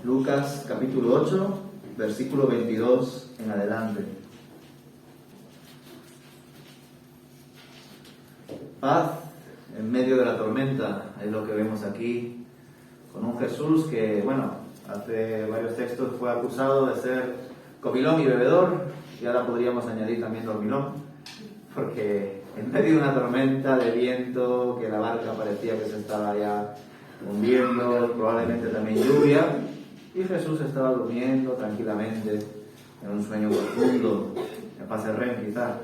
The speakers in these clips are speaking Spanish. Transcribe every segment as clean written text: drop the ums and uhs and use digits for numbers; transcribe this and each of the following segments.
Lucas capítulo 8, versículo 22 en adelante. Paz en medio de la tormenta es lo que vemos aquí, con un Jesús que, hace varios textos fue acusado de ser comilón y bebedor, y ahora podríamos añadir también dormilón, porque en medio de una tormenta de viento, que la barca parecía que se estaba ya hundiendo, probablemente también lluvia, y Jesús estaba durmiendo tranquilamente en un sueño profundo, en fase REM quizá,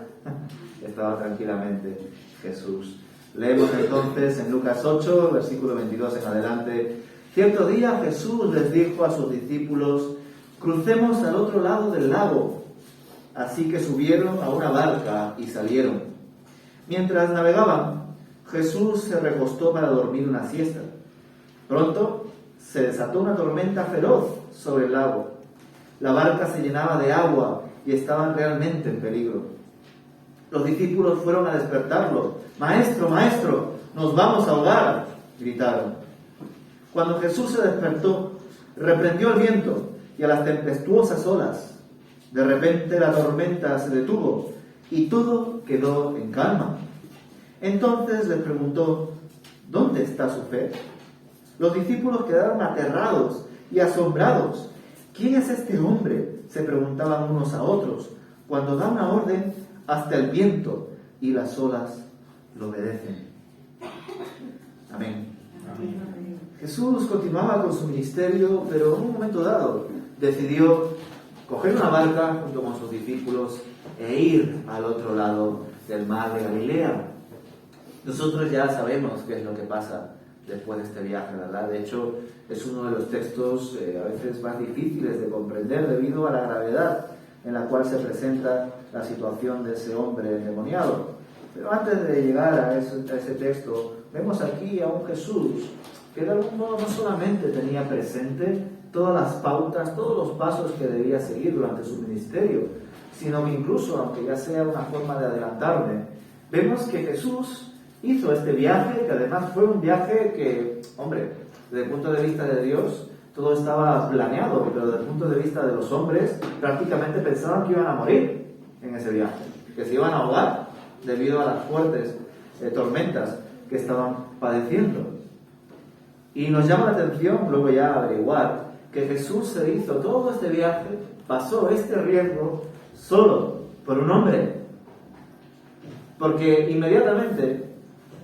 estaba tranquilamente Jesús. Leemos entonces en Lucas 8, versículo 22 en adelante. Cierto día Jesús les dijo a sus discípulos: crucemos al otro lado del lago. Así que subieron a una barca y salieron. Mientras navegaban, Jesús se recostó para dormir una siesta. Pronto se desató una tormenta feroz sobre el lago. La barca se llenaba de agua y estaban realmente en peligro. Los discípulos fueron a despertarlo. «Maestro, maestro, nos vamos a ahogar», gritaron. Cuando Jesús se despertó, reprendió el viento y a las tempestuosas olas. De repente la tormenta se detuvo y todo quedó en calma. Entonces les preguntó: ¿dónde está su fe? Los discípulos quedaron aterrados y asombrados. ¿Quién es este hombre?, se preguntaban unos a otros. Cuando da una orden, hasta el viento y las olas lo obedecen. Amén. Amén. Jesús continuaba con su ministerio, pero en un momento dado decidió coger una barca junto con sus discípulos e ir al otro lado del mar de Galilea. Nosotros ya sabemos qué es lo que pasa después de este viaje, ¿verdad? De hecho, es uno de los textos a veces más difíciles de comprender debido a la gravedad en la cual se presenta la situación de ese hombre endemoniado. Pero antes de llegar a ese texto, vemos aquí a un Jesús que de algún modo no solamente tenía presente todas las pautas, todos los pasos que debía seguir durante su ministerio, sino que incluso, aunque ya sea una forma de adelantarme, vemos que Jesús hizo este viaje, que además fue un viaje que, desde el punto de vista de Dios, todo estaba planeado, pero desde el punto de vista de los hombres, prácticamente pensaban que iban a morir en ese viaje, que se iban a ahogar debido a las fuertes tormentas que estaban padeciendo. Y nos llama la atención, luego ya averiguar, que Jesús se hizo todo este viaje, pasó este riesgo solo por un hombre. Porque inmediatamente,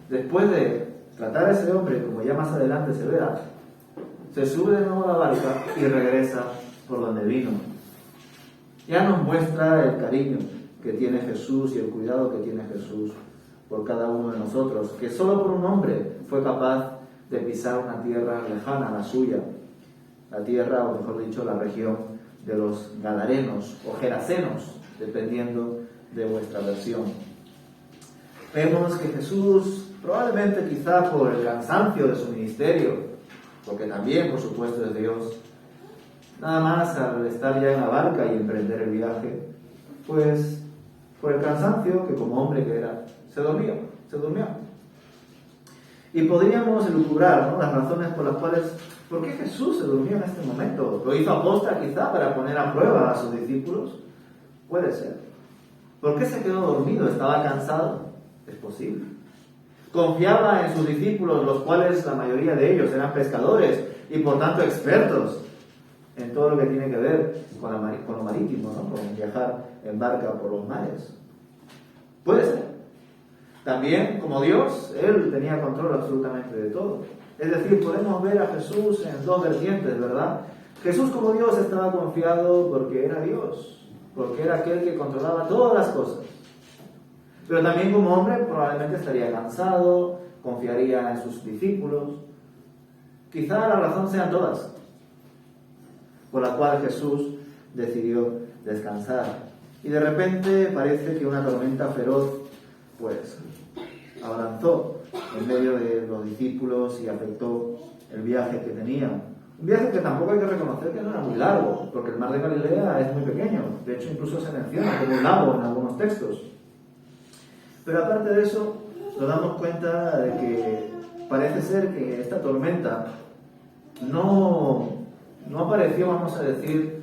después de tratar a ese hombre, como ya más adelante se verá, se sube de nuevo a la barca y regresa por donde vino. Ya nos muestra el cariño que tiene Jesús y el cuidado que tiene Jesús por cada uno de nosotros, que solo por un hombre fue capaz de pisar una tierra lejana a la suya, la tierra, o mejor dicho, la región de los Gadarenos o Gerasenos, dependiendo de vuestra versión. Vemos que Jesús, probablemente quizá por el cansancio de su ministerio, porque también, por supuesto, es Dios, nada más al estar ya en la barca y emprender el viaje, pues por el cansancio, que como hombre que era, se durmió. Y podríamos elucubrar, ¿no?, las razones por las cuales, ¿por qué Jesús se durmió en este momento? ¿Lo hizo aposta quizá para poner a prueba a sus discípulos? Puede ser. ¿Por qué se quedó dormido? ¿Estaba cansado? Es posible. Confiaba en sus discípulos, los cuales la mayoría de ellos eran pescadores y por tanto expertos en todo lo que tiene que ver con lo marítimo, ¿no?, con viajar en barca por los mares. Puede ser. También, como Dios, Él tenía control absolutamente de todo. Es decir, podemos ver a Jesús en dos vertientes, ¿verdad? Jesús como Dios estaba confiado porque era Dios, porque era aquel que controlaba todas las cosas. Pero también como hombre probablemente estaría cansado, confiaría en sus discípulos. Quizá la razón sean todas, por la cual Jesús decidió descansar. Y de repente parece que una tormenta feroz, pues, avanzó en medio de los discípulos y afectó el viaje que tenían. Un viaje que tampoco hay que reconocer que no era muy largo, porque el mar de Galilea es muy pequeño. De hecho, incluso se menciona como un lago en algunos textos. Pero aparte de eso, nos damos cuenta de que parece ser que esta tormenta no no apareció, vamos a decir,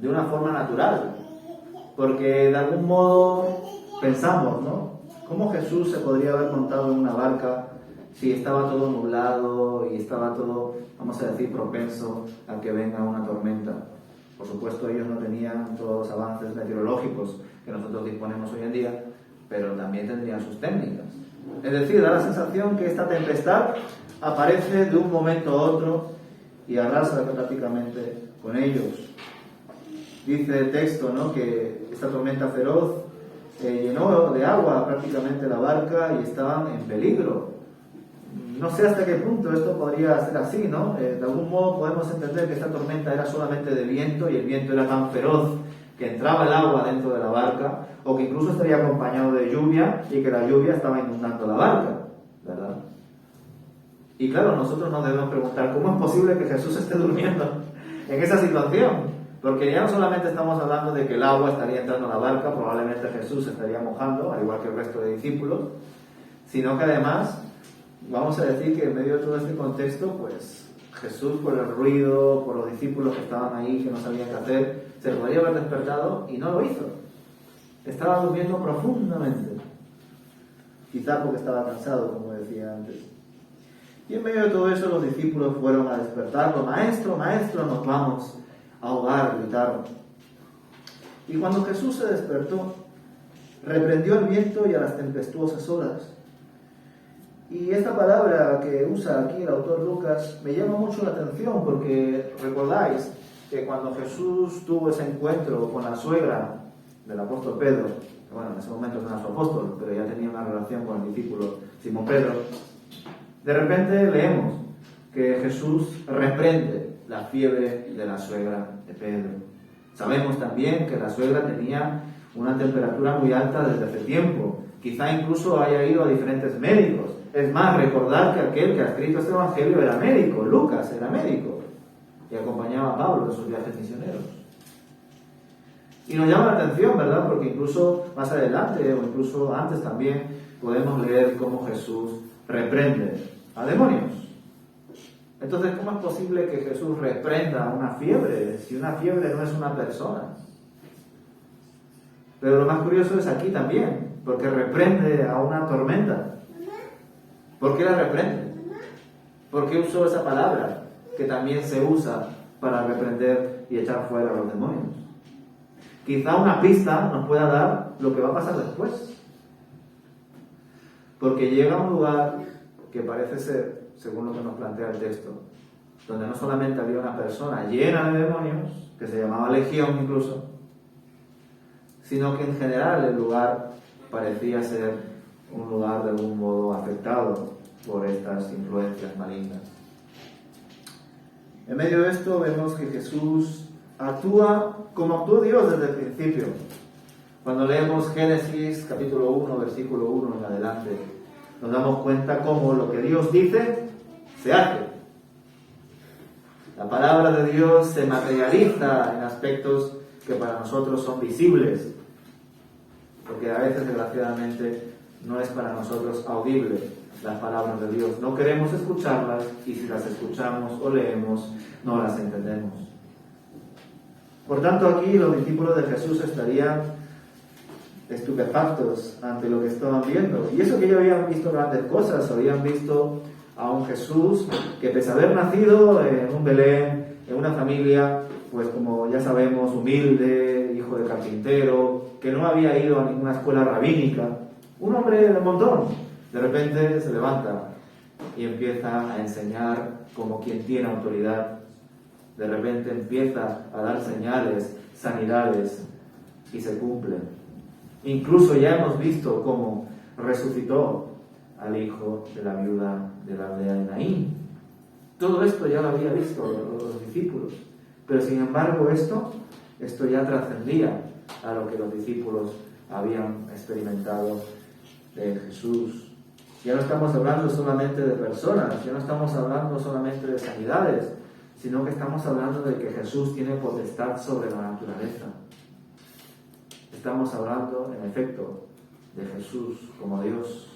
de una forma natural, porque de algún modo pensamos, ¿no? ¿Cómo Jesús se podría haber montado en una barca si estaba todo nublado y estaba todo, vamos a decir, propenso a que venga una tormenta? Por supuesto, ellos no tenían todos los avances meteorológicos que nosotros disponemos hoy en día, pero también tendrían sus técnicas. Es decir, da la sensación que esta tempestad aparece de un momento a otro y arrasa prácticamente con ellos. Dice el texto, ¿no?, que esta tormenta feroz llenó de agua prácticamente la barca y estaban en peligro. No sé hasta qué punto esto podría ser así, ¿no? De algún modo podemos entender que esta tormenta era solamente de viento y el viento era tan feroz que entraba el agua dentro de la barca, o que incluso estaría acompañado de lluvia y que la lluvia estaba inundando la barca, ¿verdad? Y claro, nosotros nos debemos preguntar, ¿cómo es posible que Jesús esté durmiendo en esa situación? Porque ya no solamente estamos hablando de que el agua estaría entrando a la barca, probablemente Jesús se estaría mojando, al igual que el resto de discípulos, sino que además, vamos a decir que en medio de todo este contexto, pues Jesús, por el ruido, por los discípulos que estaban ahí, que no sabían qué hacer, se podría haber despertado y no lo hizo. Estaba durmiendo profundamente, quizá porque estaba cansado, como decía antes. Y en medio de todo eso los discípulos fueron a despertarlo. Maestro, maestro, nos vamos a ahogar, gritaron. Y cuando Jesús se despertó, reprendió el viento y a las tempestuosas olas. Y esta palabra que usa aquí el autor Lucas me llama mucho la atención, porque recordáis que cuando Jesús tuvo ese encuentro con la suegra del apóstol Pedro, que bueno, en ese momento no era su apóstol, pero ya tenía una relación con el discípulo Simón Pedro, de repente leemos que Jesús reprende la fiebre de la suegra de Pedro. Sabemos también que la suegra tenía una temperatura muy alta desde hace tiempo, quizá incluso haya ido a diferentes médicos. Es más, recordar que aquel que ha escrito este evangelio era médico, Lucas era médico, y acompañaba a Pablo en sus viajes misioneros. Y nos llama la atención, ¿verdad? Porque incluso más adelante, o incluso antes también, podemos leer cómo Jesús reprende a demonios. Entonces, ¿cómo es posible que Jesús reprenda una fiebre si una fiebre no es una persona? Pero lo más curioso es aquí también, porque reprende a una tormenta. ¿Por qué la reprende? ¿Por qué usó esa palabra que también se usa para reprender y echar fuera a los demonios? Quizá una pista nos pueda dar lo que va a pasar después. Porque llega a un lugar que parece ser, según lo que nos plantea el texto, donde no solamente había una persona llena de demonios, que se llamaba Legión incluso, sino que en general el lugar parecía ser un lugar de algún modo afectado por estas influencias malignas. En medio de esto vemos que Jesús actúa como actuó Dios desde el principio. Cuando leemos Génesis capítulo 1, versículo 1 en adelante, nos damos cuenta cómo lo que Dios dice se hace. La palabra de Dios se materializa en aspectos que para nosotros son visibles, porque a veces, desgraciadamente, no es para nosotros audible las palabras de Dios. No queremos escucharlas y si las escuchamos o leemos, no las entendemos. Por tanto, aquí los discípulos de Jesús estarían estupefactos ante lo que estaban viendo. Y eso que ellos habían visto grandes cosas, habían visto a un Jesús que, pese a haber nacido en un Belén, en una familia, pues como ya sabemos, humilde, hijo de carpintero, que no había ido a ninguna escuela rabínica, un hombre del montón, de repente se levanta y empieza a enseñar como quien tiene autoridad. De repente empieza a dar señales, sanidades, y se cumplen. Incluso ya hemos visto cómo resucitó al hijo de la viuda de la aldea de Naín. Todo esto ya lo había visto los discípulos, pero sin embargo esto ya trascendía a lo que los discípulos habían experimentado de Jesús. Ya no estamos hablando solamente de personas, ya no estamos hablando solamente de sanidades, sino que estamos hablando de que Jesús tiene potestad sobre la naturaleza. Estamos hablando, en efecto, de Jesús como Dios.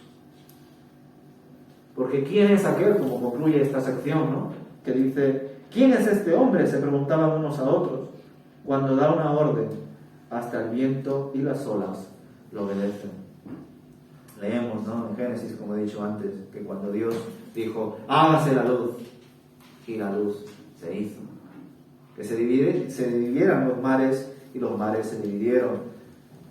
Porque ¿quién es aquel, como concluye esta sección, ¿no?, que dice ¿Quién es este hombre?, se preguntaban unos a otros. Cuando da una orden, hasta el viento y las olas lo obedecen. Leemos, ¿no?, en Génesis, como he dicho antes, que cuando Dios dijo, hágase la luz, y la luz se hizo. Que se dividieran los mares, y los mares se dividieron.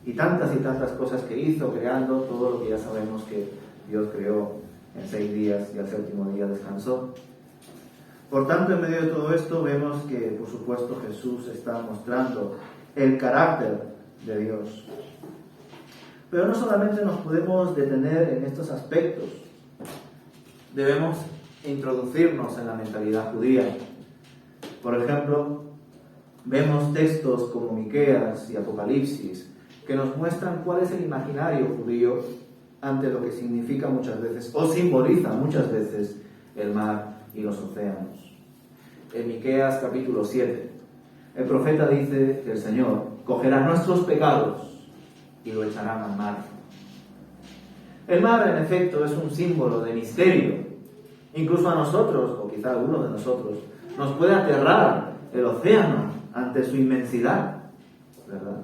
Y tantas cosas que hizo, creando todo lo que ya sabemos que Dios creó en 6 días, y al 7º día descansó. Por tanto, en medio de todo esto vemos que, por supuesto, Jesús está mostrando el carácter de Dios. Pero no solamente nos podemos detener en estos aspectos. Debemos introducirnos en la mentalidad judía. Por ejemplo, vemos textos como Miqueas y Apocalipsis que nos muestran cuál es el imaginario judío ante lo que significa muchas veces, o simboliza muchas veces, el mar y los océanos. En Miqueas capítulo 7, el profeta dice que el Señor cogerá nuestros pecados y lo echarán al mar. El mar, en efecto, es un símbolo de misterio. Incluso a nosotros, o quizá a alguno de nosotros, nos puede aterrar el océano ante su inmensidad, ¿verdad?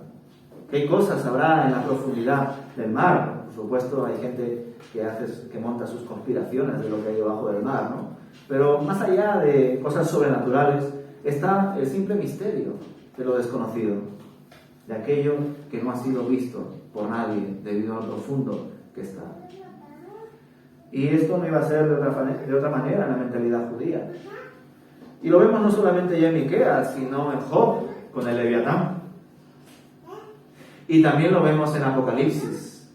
¿Qué cosas habrá en la profundidad del mar? Por supuesto, hay gente que monta sus conspiraciones de lo que hay debajo del mar, ¿no? Pero más allá de cosas sobrenaturales, está el simple misterio de lo desconocido, de aquello que no ha sido visto por nadie debido a lo profundo que está. Y esto no iba a ser de otra manera en la mentalidad judía. Y lo vemos no solamente ya en Miqueas, sino en Job, con el Leviatán. Y también lo vemos en Apocalipsis.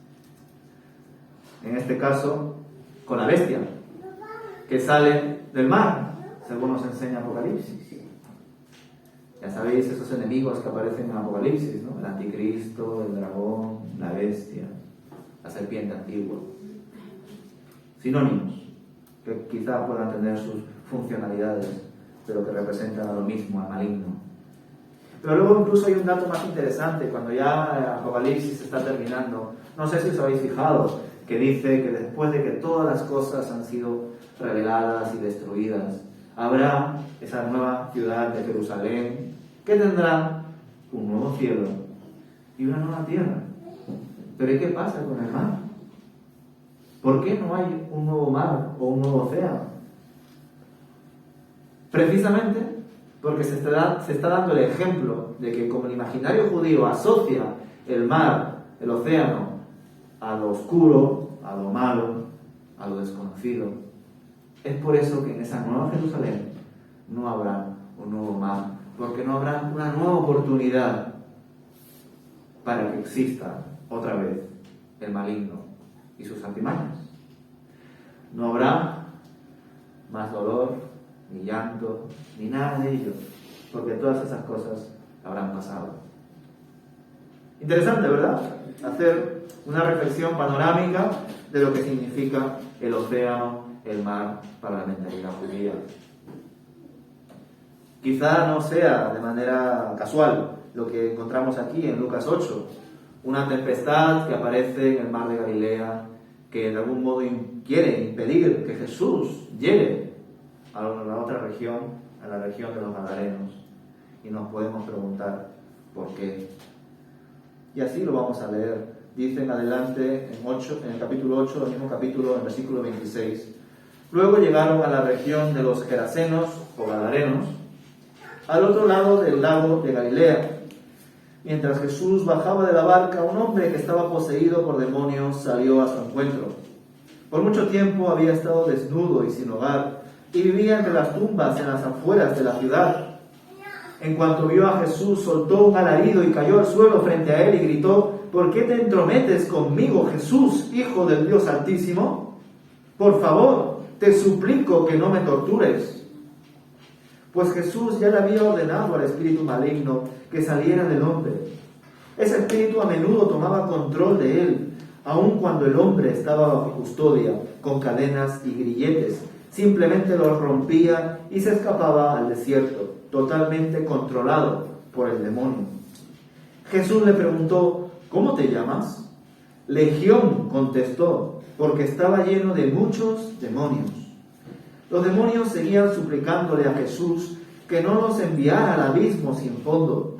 En este caso, con la bestia, que sale del mar, según nos enseña Apocalipsis. Ya sabéis, esos enemigos que aparecen en Apocalipsis, ¿no? El anticristo, el dragón, la bestia, la serpiente antigua. Sinónimos, que quizá puedan tener sus funcionalidades, pero que representan a lo mismo, al maligno. Pero luego incluso hay un dato más interesante, cuando ya Apocalipsis está terminando. No sé si os habéis fijado, que dice que después de que todas las cosas han sido reveladas y destruidas, habrá esa nueva ciudad de Jerusalén, que tendrá un nuevo cielo y una nueva tierra. Pero ¿y qué pasa con el mar? ¿Por qué no hay un nuevo mar o un nuevo océano? Precisamente porque se está dando el ejemplo de que, como el imaginario judío asocia el mar, el océano, a lo oscuro, a lo malo, a lo desconocido, es por eso que en esa nueva Jerusalén no habrá un nuevo mar, porque no habrá una nueva oportunidad para que exista otra vez el maligno y sus artimañas. No habrá más dolor, ni llanto, ni nada de ello, porque todas esas cosas habrán pasado. Interesante, ¿verdad? Hacer una reflexión panorámica de lo que significa el océano, el mar, para la mentalidad judía. Quizá no sea de manera casual lo que encontramos aquí en Lucas 8, una tempestad que aparece en el mar de Galilea, que de algún modo quiere impedir que Jesús llegue a la otra región, a la región de los Gadarenos. Y nos podemos preguntar por qué. Y así lo vamos a leer. Dice en adelante, en el capítulo 8, el mismo capítulo, en el versículo 26. Luego llegaron a la región de los Gerasenos o Gadarenos, al otro lado del lago de Galilea. Mientras Jesús bajaba de la barca, un hombre que estaba poseído por demonios salió a su encuentro. Por mucho tiempo había estado desnudo y sin hogar, y vivía entre las tumbas en las afueras de la ciudad. En cuanto vio a Jesús, soltó un alarido y cayó al suelo frente a él y gritó: ¿Por qué te entrometes conmigo, Jesús, Hijo del Dios Altísimo? Por favor, te suplico que no me tortures. Pues Jesús ya le había ordenado al espíritu maligno que saliera del hombre. Ese espíritu a menudo tomaba control de él, aun cuando el hombre estaba bajo custodia, con cadenas y grilletes. Simplemente los rompía y se escapaba al desierto, totalmente controlado por el demonio. Jesús le preguntó: ¿Cómo te llamas? Legión, contestó, porque estaba lleno de muchos demonios. Los demonios seguían suplicándole a Jesús que no los enviara al abismo sin fondo.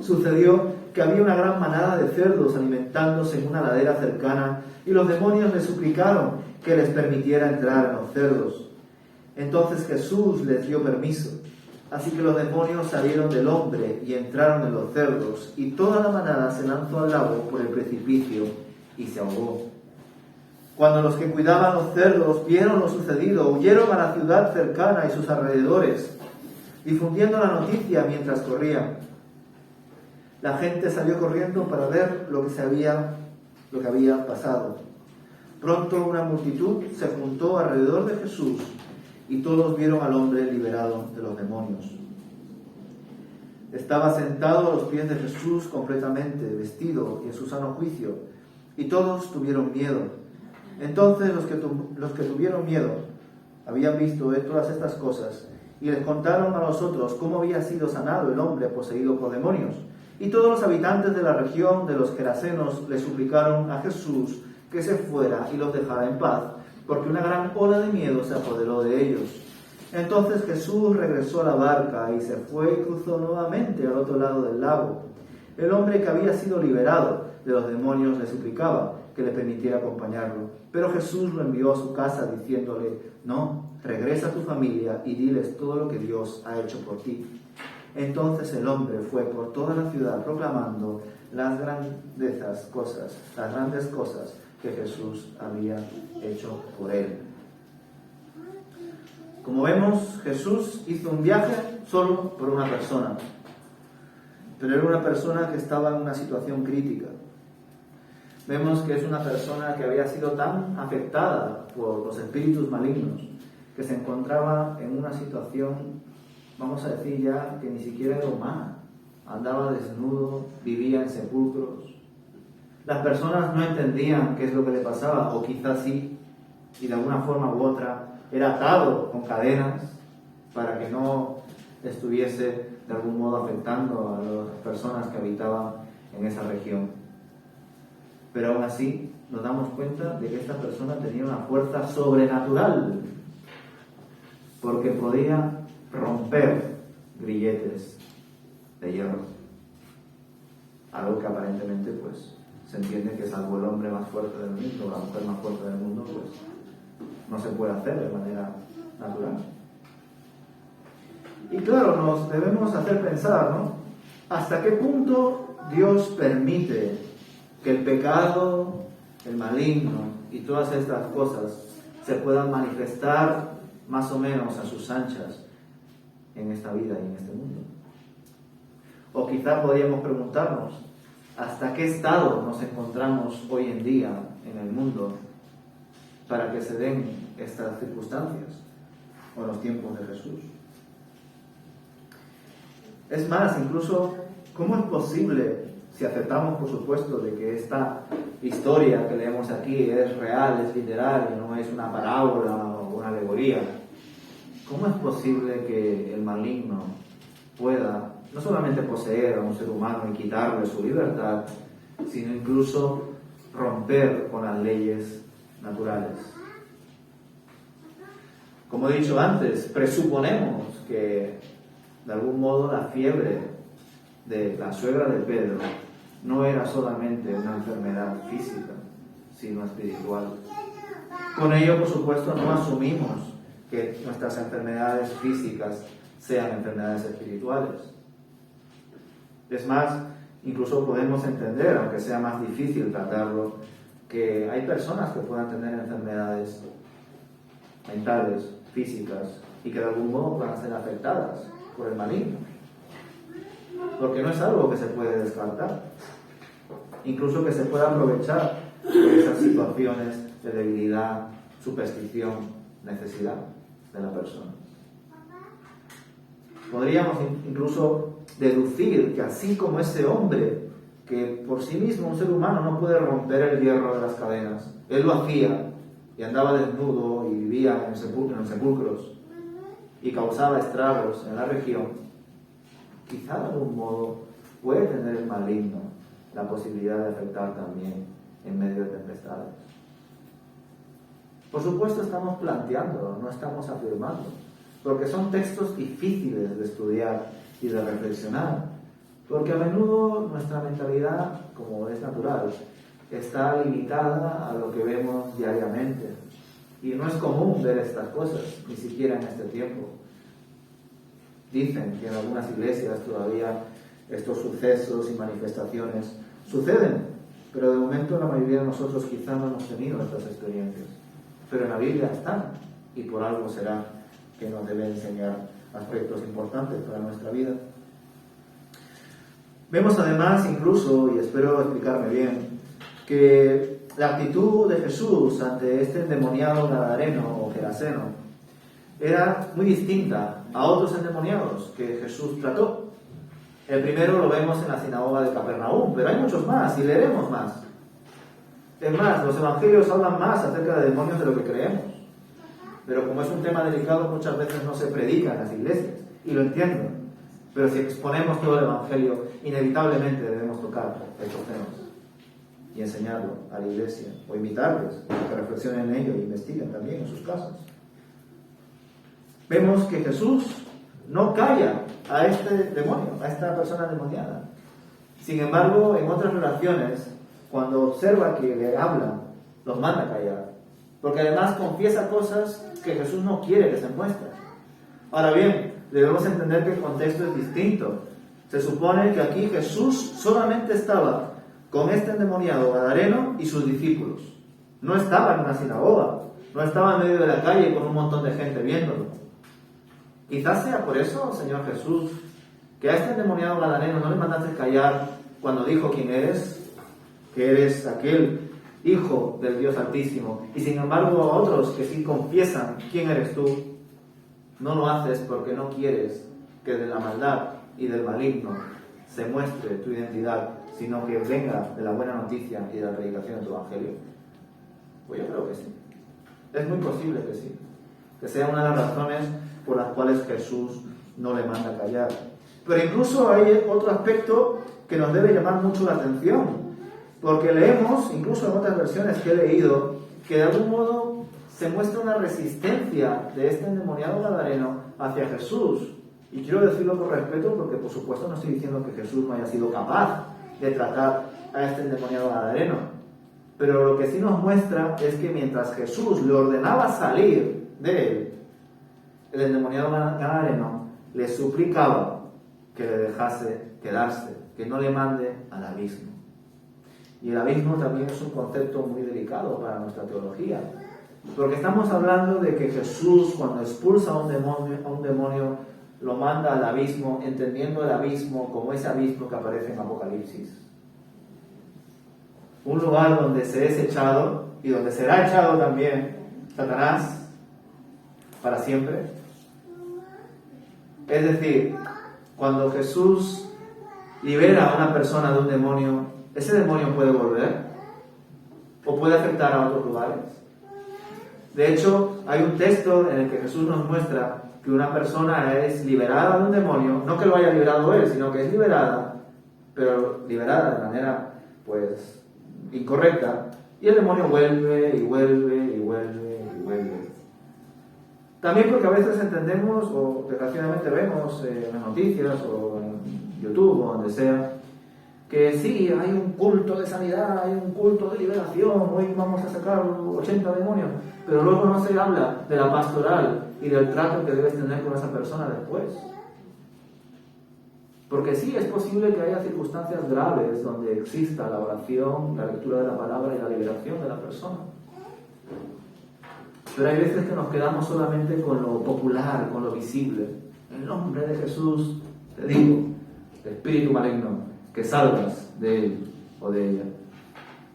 Sucedió que había una gran manada de cerdos alimentándose en una ladera cercana y los demonios le suplicaron que les permitiera entrar en los cerdos. Entonces Jesús les dio permiso. Así que los demonios salieron del hombre y entraron en los cerdos, y toda la manada se lanzó al lago por el precipicio y se ahogó. Cuando los que cuidaban los cerdos vieron lo sucedido, huyeron a la ciudad cercana y sus alrededores, difundiendo la noticia mientras corrían. La gente salió corriendo para ver lo que había pasado. Pronto una multitud se juntó alrededor de Jesús y todos vieron al hombre liberado de los demonios. Estaba sentado a los pies de Jesús completamente vestido y en su sano juicio, y todos tuvieron miedo. Entonces los que tuvieron miedo habían visto todas estas cosas y les contaron a los otros cómo había sido sanado el hombre poseído por demonios. Y todos los habitantes de la región de los Gerasenos le suplicaron a Jesús que se fuera y los dejara en paz, porque una gran ola de miedo se apoderó de ellos. Entonces Jesús regresó a la barca y se fue y cruzó nuevamente al otro lado del lago. El hombre que había sido liberado de los demonios le suplicaba que le permitiera acompañarlo, pero Jesús lo envió a su casa diciéndole: no, regresa a tu familia y diles todo lo que Dios ha hecho por ti. Entonces el hombre fue por toda la ciudad proclamando las grandes cosas que Jesús había hecho por él. Como vemos, Jesús hizo un viaje solo por una persona, pero era una persona que estaba en una situación crítica. Vemos que es una persona que había sido tan afectada por los espíritus malignos que se encontraba en una situación, vamos a decir ya, que ni siquiera era humana. Andaba desnudo, vivía en sepulcros. Las personas no entendían qué es lo que le pasaba, o quizás sí, y de alguna forma u otra era atado con cadenas para que no estuviese de algún modo afectando a las personas que habitaban en esa región. Pero aún así nos damos cuenta de que esta persona tenía una fuerza sobrenatural, porque podía romper grilletes de hierro, algo que aparentemente pues se entiende que salvo el hombre más fuerte del mundo, la mujer más fuerte del mundo, pues no se puede hacer de manera natural. Y claro, nos debemos hacer pensar, ¿no? ¿Hasta qué punto Dios permite que el pecado, el maligno y todas estas cosas se puedan manifestar más o menos a sus anchas en esta vida y en este mundo? O quizá podríamos preguntarnos, ¿hasta qué estado nos encontramos hoy en día en el mundo para que se den estas circunstancias o en los tiempos de Jesús? Es más, incluso, ¿cómo es posible, si aceptamos por supuesto de que esta historia que leemos aquí es real, es literal y no es una parábola o una alegoría? ¿Cómo es posible que el maligno pueda no solamente poseer a un ser humano y quitarle su libertad, sino incluso romper con las leyes naturales? Como he dicho antes, presuponemos que de algún modo la fiebre de la suegra de Pedro no era solamente una enfermedad física, sino espiritual. Con ello, por supuesto, no asumimos que nuestras enfermedades físicas sean enfermedades espirituales. Es más, incluso podemos entender, aunque sea más difícil tratarlo, que hay personas que puedan tener enfermedades mentales, físicas, y que de algún modo puedan ser afectadas por el maligno. Porque no es algo que se puede descartar. Incluso que se pueda aprovechar de esas situaciones de debilidad, superstición, necesidad de la persona. Podríamos incluso deducir que así como ese hombre, que por sí mismo un ser humano no puede romper el hierro de las cadenas, él lo hacía y andaba desnudo y vivía en los sepulcros y causaba estragos en la región, quizá de algún modo puede tener el maligno la posibilidad de afectar también en medio de tempestades. Por supuesto estamos planteando, no estamos afirmando, porque son textos difíciles de estudiar y de reflexionar, porque a menudo nuestra mentalidad, como es natural, está limitada a lo que vemos diariamente. Y no es común ver estas cosas, ni siquiera en este tiempo. Dicen que en algunas iglesias todavía estos sucesos y manifestaciones suceden, pero de momento la mayoría de nosotros quizá no hemos tenido estas experiencias. Pero en la Biblia están, y por algo será que nos debe enseñar aspectos importantes para nuestra vida. Vemos además incluso, y espero explicarme bien, que la actitud de Jesús ante este endemoniado gadareno o geraseno era muy distinta a otros endemoniados que Jesús trató. El primero lo vemos en la sinagoga de Capernaum, pero hay muchos más y leeremos más. Es más, los evangelios hablan más acerca de demonios de lo que creemos. Pero como es un tema delicado, muchas veces no se predica en las iglesias, y lo entiendo. Pero si exponemos todo el evangelio, inevitablemente debemos tocar estos temas y enseñarlo a la iglesia, o invitarles a que reflexionen en ello e investiguen también en sus casas. Vemos que Jesús no calla a este demonio, a esta persona demoniada. Sin embargo, en otras relaciones, cuando observa que le hablan, los manda a callar. Porque además confiesa cosas que Jesús no quiere que se muestren. Ahora bien, debemos entender que el contexto es distinto. Se supone que aquí Jesús solamente estaba con este endemoniado gadareno y sus discípulos. No estaba en una sinagoga, no estaba en medio de la calle con un montón de gente viéndolo. Quizás sea por eso, Señor Jesús, que a este endemoniado gadareno no le mandaste callar cuando dijo quién eres, que eres aquel Hijo del Dios Altísimo, y sin embargo a otros que sí confiesan quién eres tú, no lo haces porque no quieres que de la maldad y del maligno se muestre tu identidad, sino que venga de la buena noticia y de la predicación de tu evangelio. Pues yo creo que sí. Es muy posible que sí. Que sea una de las razones por las cuales Jesús no le manda callar. Pero incluso hay otro aspecto que nos debe llamar mucho la atención. Porque leemos, incluso en otras versiones que he leído, que de algún modo se muestra una resistencia de este endemoniado gadareno hacia Jesús. Y quiero decirlo con respeto porque, por supuesto, no estoy diciendo que Jesús no haya sido capaz de tratar a este endemoniado gadareno. Pero lo que sí nos muestra es que mientras Jesús le ordenaba salir de él, el endemoniado gadareno le suplicaba que le dejase quedarse, que no le mande al abismo. Y el abismo también es un concepto muy delicado para nuestra teología, porque estamos hablando de que Jesús, cuando expulsa a un demonio, lo manda al abismo, entendiendo el abismo como ese abismo que aparece en Apocalipsis. Un lugar donde se es echado y donde será echado también Satanás para siempre. Es decir, cuando Jesús libera a una persona de un demonio, ¿ese demonio puede volver? ¿O puede afectar a otros lugares? De hecho, hay un texto en el que Jesús nos muestra que una persona es liberada de un demonio, no que lo haya liberado él, sino que es liberada, pero liberada de manera, pues, incorrecta, y el demonio vuelve y vuelve y vuelve y vuelve. También porque a veces entendemos, o desgraciadamente vemos en las noticias o en YouTube o donde sea, que sí, hay un culto de sanidad, hay un culto de liberación, hoy vamos a sacar 80 demonios, pero luego no se habla de la pastoral y del trato que debes tener con esa persona después. Porque sí, es posible que haya circunstancias graves donde exista la oración, la lectura de la palabra y la liberación de la persona. Pero hay veces que nos quedamos solamente con lo popular, con lo visible. En el nombre de Jesús, te digo, espíritu maligno, que salgas de él o de ella.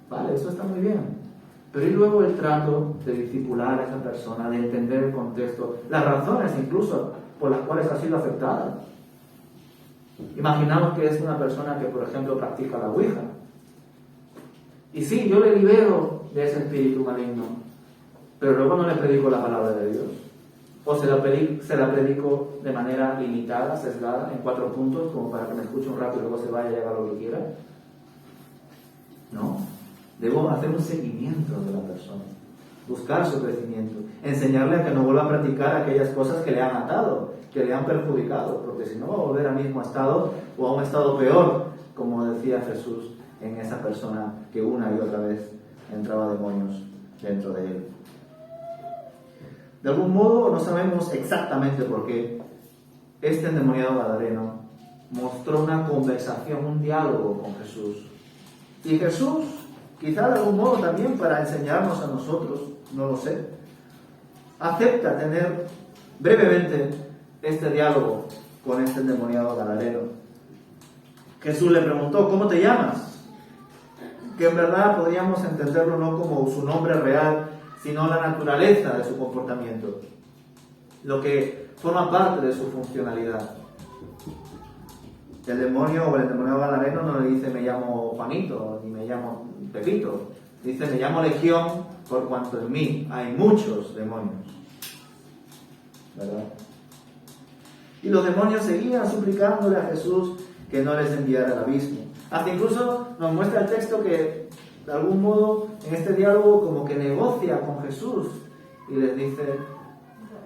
Vale, eso está muy bien. Pero y luego el trato de discipular a esa persona, de entender el contexto, las razones incluso por las cuales ha sido afectada. Imaginamos que es una persona que, por ejemplo, practica la Ouija. Y sí, yo le libero de ese espíritu maligno, pero luego no le predico la palabra de Dios. O se la predico de manera limitada, sesgada, en 4 puntos, como para que me escuche un rato y luego se vaya y haga lo que quiera. No, debo hacer un seguimiento de la persona, buscar su crecimiento. enseñarle a que no vuelva a practicar aquellas cosas que le han atado, que le han perjudicado, porque si no va a volver al mismo estado o a un estado peor, como decía Jesús en esa persona que una y otra vez entraba demonios dentro de él. De algún modo, no sabemos exactamente por qué, este endemoniado gadareno mostró una conversación, un diálogo con Jesús. Y Jesús, quizá de algún modo también para enseñarnos a nosotros, no lo sé, acepta tener brevemente este diálogo con este endemoniado gadareno. Jesús le preguntó, ¿cómo te llamas? Que en verdad podríamos entenderlo no como su nombre real, sino la naturaleza de su comportamiento, lo que forma parte de su funcionalidad. El demonio o el endemoniado gadareno no le dice me llamo Juanito, ni me llamo Pepito, dice me llamo Legión por cuanto en mí hay muchos demonios, ¿verdad? Y los demonios seguían suplicándole a Jesús que no les enviara al abismo. Hasta incluso nos muestra el texto que de algún modo en este diálogo como que negocia con Jesús y les dice,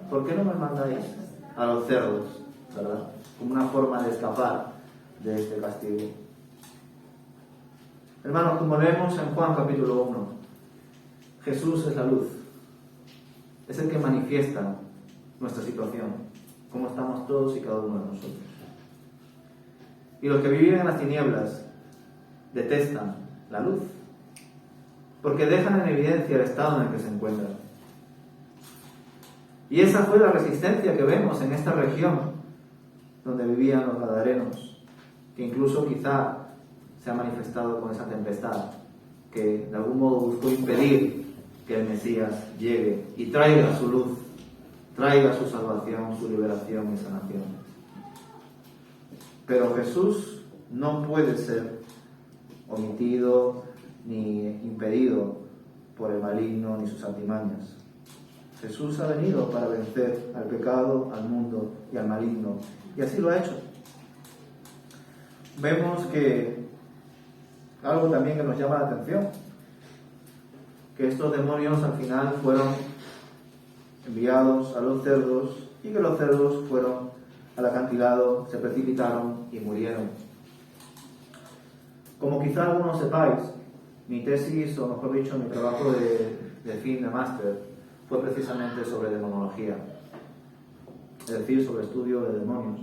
¿por qué no me mandáis a los cerdos? ¿Verdad? Como una forma de escapar de este castigo. Hermanos, como leemos en Juan capítulo 1, Jesús es la luz, es el que manifiesta nuestra situación, cómo estamos todos y cada uno de nosotros. Y los que viven en las tinieblas detestan la luz, porque dejan en evidencia el estado en el que se encuentran. Y esa fue la resistencia que vemos en esta región donde vivían los gadarenos, que incluso quizá se ha manifestado con esa tempestad, que de algún modo buscó impedir que el Mesías llegue y traiga su luz, traiga su salvación, su liberación y sanación. Pero Jesús no puede ser omitido ni impedido por el maligno ni sus artimañas. Jesús ha venido para vencer al pecado, al mundo y al maligno, y así lo ha hecho. Vemos que algo también que nos llama la atención, que estos demonios al final fueron enviados a los cerdos y que los cerdos fueron al acantilado, se precipitaron y murieron. Como quizá algunos sepáis, mi tesis, o mejor dicho, mi trabajo de fin de máster fue precisamente sobre demonología, es decir, sobre estudio de demonios,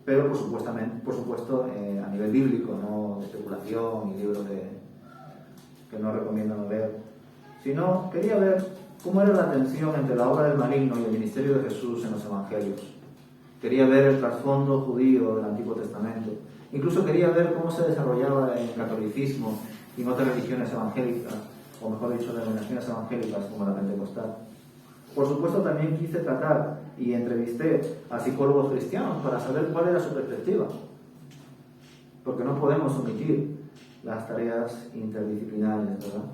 pero por supuesto a nivel bíblico, no de especulación y libros que no recomiendo no leer, sino quería ver cómo era la tensión entre la obra del maligno y el ministerio de Jesús en los evangelios. Quería ver el trasfondo judío del Antiguo Testamento. Incluso quería ver cómo se desarrollaba en el catolicismo y en otras religiones evangélicas, o mejor dicho, denominaciones evangélicas como la pentecostal. Por supuesto, también quise tratar y entrevisté a psicólogos cristianos para saber cuál era su perspectiva, porque no podemos omitir las tareas interdisciplinares, ¿verdad?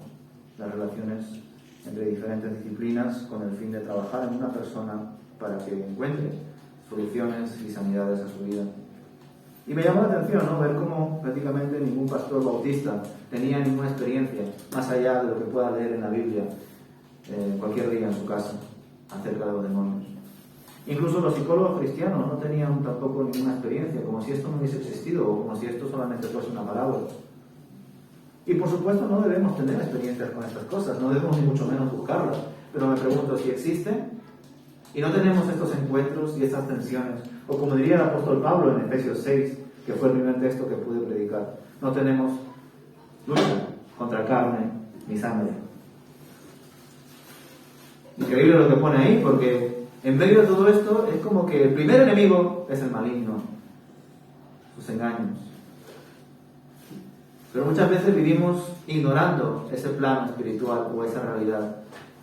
Las relaciones entre diferentes disciplinas con el fin de trabajar en una persona para que encuentre soluciones y sanidades a su vida. Y me llamó la atención, ¿no?, ver cómo prácticamente ningún pastor bautista tenía ninguna experiencia más allá de lo que pueda leer en la Biblia cualquier día en su casa acerca de los demonios. Incluso los psicólogos cristianos no tenían tampoco ninguna experiencia, como si esto no hubiese existido o como si esto solamente fuese una parábola. Y por supuesto no debemos tener experiencias con estas cosas, no debemos ni mucho menos buscarlas, pero me pregunto si existen y no tenemos estos encuentros y estas tensiones, o como diría el apóstol Pablo en Efesios 6, que fue el primer texto que pude predicar, no tenemos lucha contra carne ni sangre. Increíble lo que pone ahí, porque en medio de todo esto es como que el primer enemigo es el maligno, sus engaños. Pero muchas veces vivimos ignorando ese plano espiritual o esa realidad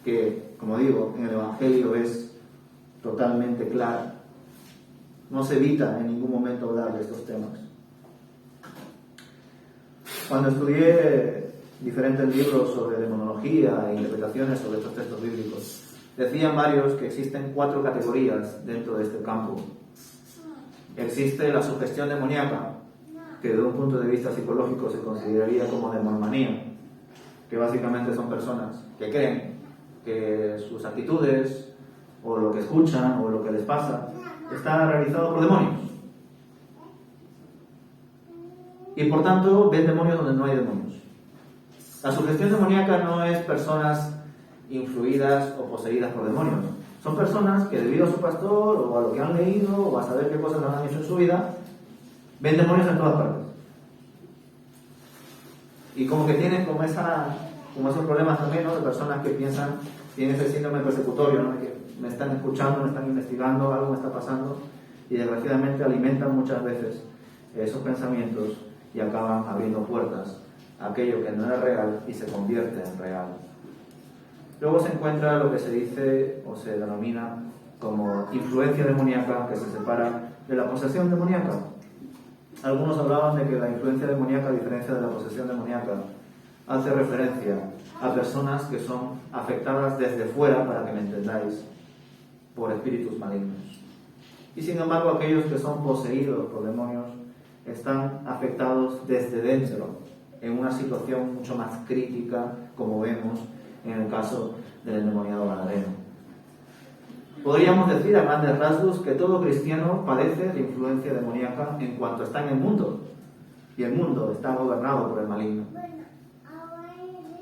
que, como digo, en el Evangelio es totalmente clara. No se evita en ningún momento hablar de estos temas. Cuando estudié diferentes libros sobre demonología e interpretaciones sobre estos textos bíblicos, decían varios que existen 4 categorías dentro de este campo. Existe la sugestión demoníaca, que desde un punto de vista psicológico se consideraría como demonomanía, que básicamente son personas que creen que sus actitudes, o lo que escuchan, o lo que les pasa, está realizado por demonios. Y por tanto, ven demonios donde no hay demonios. La sugestión demoníaca no es personas influidas o poseídas por demonios. Son personas que debido a su pastor, o a lo que han leído, o a saber qué cosas han hecho en su vida, ven demonios en todas partes. Y como que tienen como esos problemas también, ¿no? De personas que piensan, tienen ese síndrome persecutorio, ¿no? Que me están escuchando, me están investigando, algo me está pasando, y desgraciadamente alimentan muchas veces esos pensamientos y acaban abriendo puertas a aquello que no era real y se convierte en real. Luego se encuentra lo que se dice o se denomina como influencia demoníaca, que se separa de la posesión demoníaca. Algunos hablaban de que la influencia demoníaca, a diferencia de la posesión demoníaca, hace referencia a personas que son afectadas desde fuera, para que me entendáis, por espíritus malignos. Y sin embargo, aquellos que son poseídos por demonios están afectados desde dentro, en una situación mucho más crítica, como vemos en el caso del endemoniado gadareno. Podríamos decir a grandes rasgos que todo cristiano padece de influencia demoníaca en cuanto está en el mundo, y el mundo está gobernado por el maligno.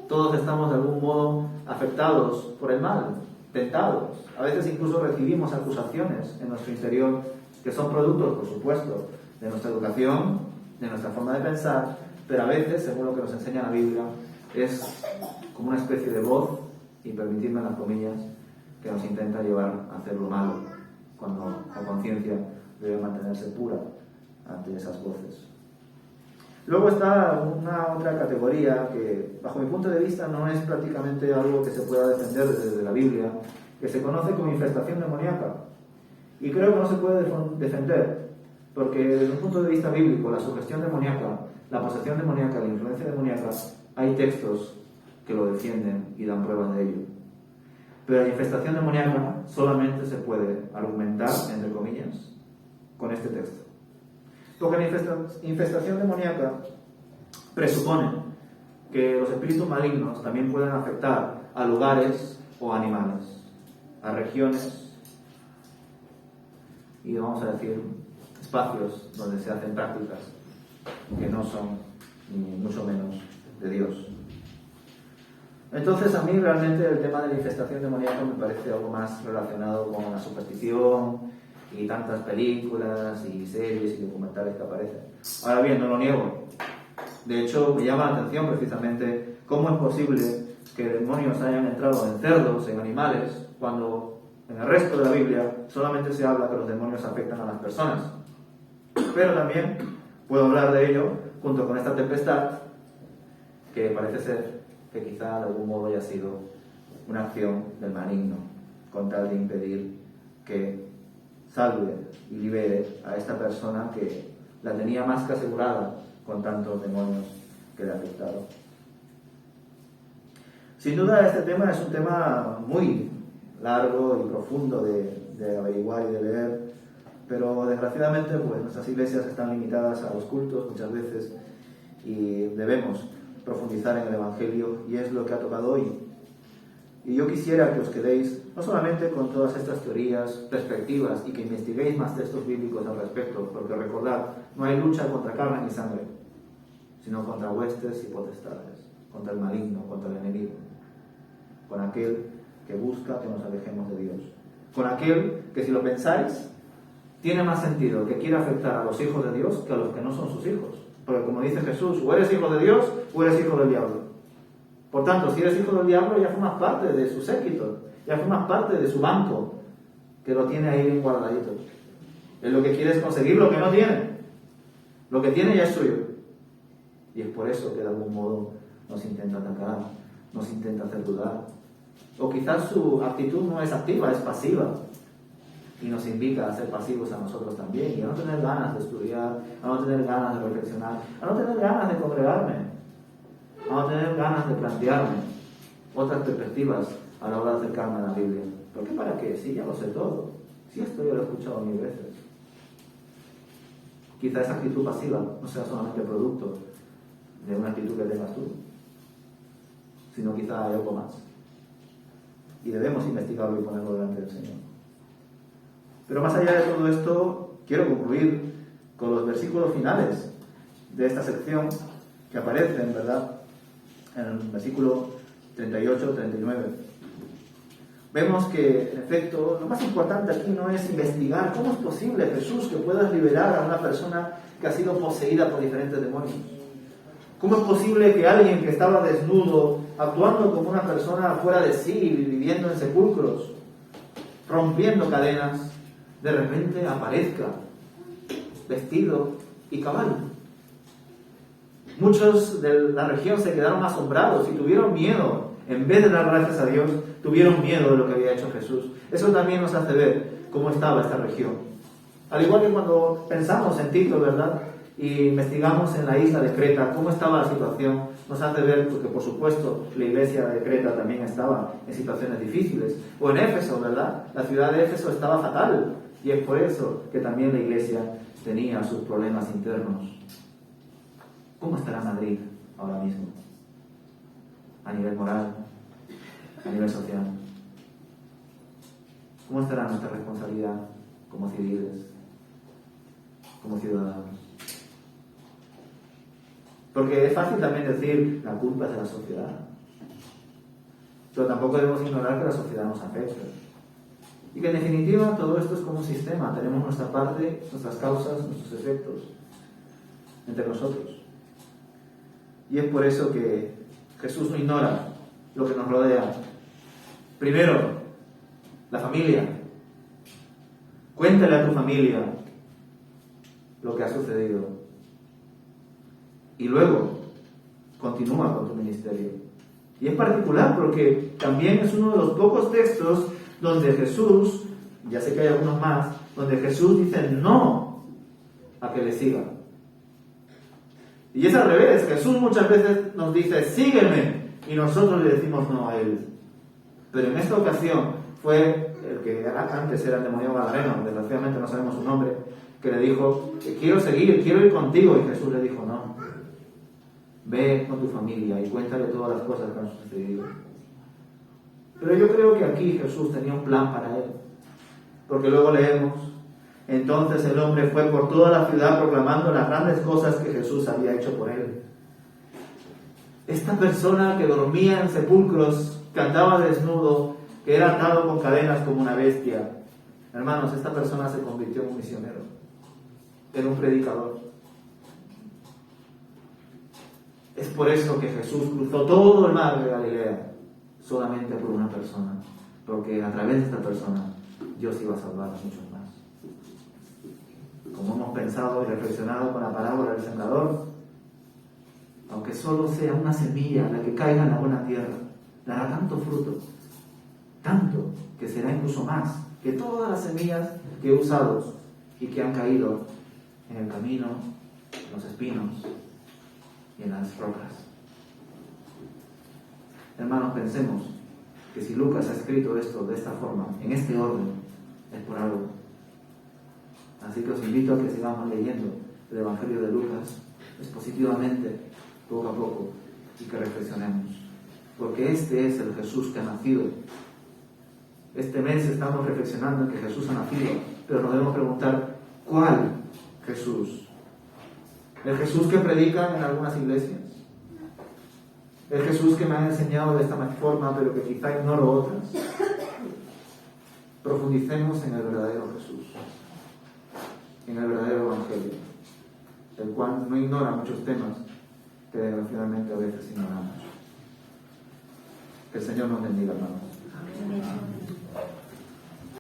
Todos estamos de algún modo afectados por el mal, tentados. A veces incluso recibimos acusaciones en nuestro interior que son productos, por supuesto, de nuestra educación, de nuestra forma de pensar, pero a veces, según lo que nos enseña la Biblia, es como una especie de voz, y permitidme las comillas, que nos intenta llevar a hacer lo malo, cuando la conciencia debe mantenerse pura ante esas voces. Luego está una otra categoría que, bajo mi punto de vista, no es prácticamente algo que se pueda defender desde la Biblia, que se conoce como infestación demoníaca. Y creo que no se puede defender, porque desde un punto de vista bíblico, la sugestión demoníaca, la posesión demoníaca, la influencia demoníaca, hay textos que lo defienden y dan pruebas de ello. Pero la infestación demoníaca solamente se puede argumentar, entre comillas, con este texto. Porque la infestación demoníaca presupone que los espíritus malignos también pueden afectar a lugares o animales, a regiones y, vamos a decir, espacios donde se hacen prácticas que no son ni mucho menos de Dios. Entonces, a mí realmente el tema de la infestación demoníaca me parece algo más relacionado con la superstición y tantas películas y series y documentales que aparecen. Ahora bien, no lo niego. De hecho, me llama la atención precisamente cómo es posible que demonios hayan entrado en cerdos, en animales, cuando en el resto de la Biblia solamente se habla que los demonios afectan a las personas. Pero también puedo hablar de ello junto con esta tempestad, que parece ser que quizá de algún modo haya sido una acción del maligno, con tal de impedir que salve y libere a esta persona que la tenía más que asegurada con tantos demonios que le ha afectado. Sin duda este tema es un tema muy largo y profundo de averiguar y de leer, pero desgraciadamente pues nuestras iglesias están limitadas a los cultos muchas veces y debemos profundizar en el Evangelio, y es lo que ha tocado hoy. Y yo quisiera que os quedéis no solamente con todas estas teorías, perspectivas, y que investiguéis más textos bíblicos al respecto, porque recordad, no hay lucha contra carne ni sangre, sino contra huestes y potestades, contra el maligno, contra el enemigo, con aquel que busca que nos alejemos de Dios, con aquel que, si lo pensáis, tiene más sentido que quiere afectar a los hijos de Dios que a los que no son sus hijos. Porque como dice Jesús, o eres hijo de Dios o eres hijo del diablo. Por tanto, si eres hijo del diablo, ya formas parte de su séquito, ya formas parte de su banco, que lo tiene ahí bien guardadito. Él lo que quiere es conseguir lo que no tiene. Lo que tiene ya es suyo. Y es por eso que de algún modo nos intenta atacar, nos intenta hacer dudar. O quizás su actitud no es activa, es pasiva. Y nos invita a ser pasivos a nosotros también, y a no tener ganas de estudiar, a no tener ganas de reflexionar, a no tener ganas de congregarme, a no tener ganas de plantearme otras perspectivas a la hora de acercarme a la Biblia. ¿Por qué? ¿Para qué? Sí, ya lo sé todo. Sí, esto yo lo he escuchado 1000 veces. Quizá esa actitud pasiva no sea solamente producto de una actitud que tengas tú, sino quizá hay algo más. y debemos investigarlo y ponerlo delante del Señor. Pero más allá de todo esto, quiero concluir con los versículos finales de esta sección que aparecen, ¿verdad?, en el versículo 38-39. Vemos que, en efecto, lo más importante aquí no es investigar cómo es posible, Jesús, que puedas liberar a una persona que ha sido poseída por diferentes demonios. ¿Cómo es posible que alguien que estaba desnudo, actuando como una persona fuera de sí, viviendo en sepulcros, rompiendo cadenas, de repente aparezca vestido y cabal? Muchos de la región se quedaron asombrados y tuvieron miedo. En vez de dar gracias a Dios, tuvieron miedo de lo que había hecho Jesús. Eso también nos hace ver cómo estaba esta región. Al igual que cuando pensamos en Tito, ¿verdad?, y investigamos en la isla de Creta cómo estaba la situación, nos hace ver, porque por supuesto la iglesia de Creta también estaba en situaciones difíciles. O en Éfeso, ¿verdad? La ciudad de Éfeso estaba fatal, y es por eso que también la iglesia tenía sus problemas internos. ¿Cómo estará Madrid ahora mismo? A nivel moral, a nivel social. ¿Cómo estará nuestra responsabilidad como civiles, como ciudadanos? Porque es fácil también decir la culpa es de la sociedad, pero tampoco debemos ignorar que la sociedad nos afecta. Y que en definitiva todo esto es como un sistema. Tenemos nuestra parte, nuestras causas, nuestros efectos entre nosotros. Y es por eso que Jesús no ignora lo que nos rodea. Primero, la familia. Cuéntale a tu familia lo que ha sucedido. Y luego, continúa con tu ministerio. Y es particular porque también es uno de los pocos textos donde Jesús, ya sé que hay algunos más, donde Jesús dice no a que le sigan. Y es al revés. Jesús muchas veces nos dice sígueme, y nosotros le decimos no a él. Pero en esta ocasión fue el que antes era el demonio gadareno, desgraciadamente no sabemos su nombre, que le dijo, quiero seguir, quiero ir contigo, y Jesús le dijo no. Ve con tu familia y cuéntale todas las cosas que han sucedido. Pero yo creo que aquí Jesús tenía un plan para él. Porque luego leemos, entonces el hombre fue por toda la ciudad proclamando las grandes cosas que Jesús había hecho por él. Esta persona que dormía en sepulcros, que andaba desnudo, que era atado con cadenas como una bestia. Hermanos, esta persona se convirtió en un misionero, en un predicador. Es por eso que Jesús cruzó todo el mar de Galilea, solamente por una persona, porque a través de esta persona Dios iba a salvar a muchos más. Como hemos pensado y reflexionado con la parábola del sembrador, aunque solo sea una semilla la que caiga en la buena tierra, dará tanto fruto, tanto que será incluso más que todas las semillas que he usado y que han caído en el camino, en los espinos y en las rocas. Hermanos, pensemos que si Lucas ha escrito esto de esta forma, en este orden, es por algo. Así que os invito a que sigamos leyendo el Evangelio de Lucas expositivamente, poco a poco, y que reflexionemos. Porque este es el Jesús que ha nacido. Este mes estamos reflexionando en que Jesús ha nacido, pero nos debemos preguntar, ¿cuál Jesús? ¿El Jesús que predican en algunas iglesias? ¿El Jesús que me han enseñado de esta forma, pero que quizá ignoro otras? Profundicemos en el verdadero Jesús, en el verdadero Evangelio, el cual no ignora muchos temas que desgraciadamente a veces ignoramos. Que el Señor nos bendiga, hermanos. Amén.